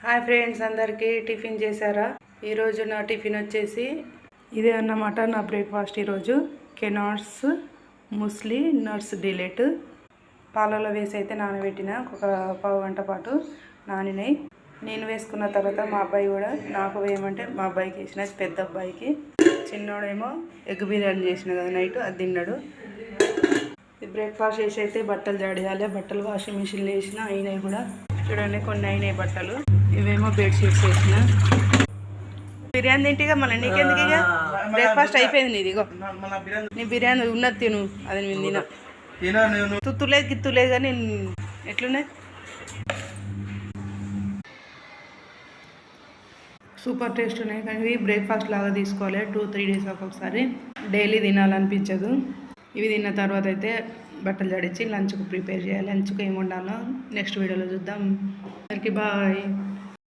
Hi friends, అందరికీ tiffin చేశారా? ఈరోజు నా టిఫిన్ వచ్చేసి ఇదే అన్నమాట. నా బ్రేక్ఫాస్ట్ ఈరోజు కెనాట్స్ ముస్లీ నట్స్ డిలీట్ పాలలో వేసి అయితే నానబెట్టిన ఒక పావు గంట పాటు నానినాయి. నేను వేసుకున్న తర్వాత మా అబ్బాయి కూడా నాకు వేయమంటే మా అబ్బాయికి వేసిన, పెద్ద అబ్బాయికి. చిన్నోడేమో ఎగ్ బిర్యానీ చేసిన కదా నైట్, అది తిన్నాడు. బ్రేక్ఫాస్ట్ చేసి అయితే బట్టలు జాడేయాలి. బట్టలు వాషింగ్ మిషన్లో వేసిన, అయినాయి కూడా. చూడండి, కొన్ని అయినాయి బట్టలు. ఇవేమో బెడ్షీట్స్ వేసిన. బిర్యానీ తింటిగా మళ్ళీ నీకెందుకు? ఇక బ్రేక్ఫాస్ట్ అయిపోయింది నీది. ఇగో నీ బిర్యానీ ఉన్నది తిను, అది నేను తిన. తుత్తులేదు గిత్తులేదు కానీ ఎట్లున్నాయి, సూపర్ టేస్ట్ ఉన్నాయి. కానీ ఇవి బ్రేక్ఫాస్ట్ లాగా తీసుకోవాలి. 2-3 డేస్ ఒకసారి, డైలీ తినాలనిపించదు. ఇవి తిన్న తర్వాత అయితే బట్టలు జడించి లంచ్కు ప్రిపేర్ చేయాలి. లంచ్కు ఏమి వండాలో నెక్స్ట్ వీడియోలో చూద్దాం. అందరికీ బాయ్.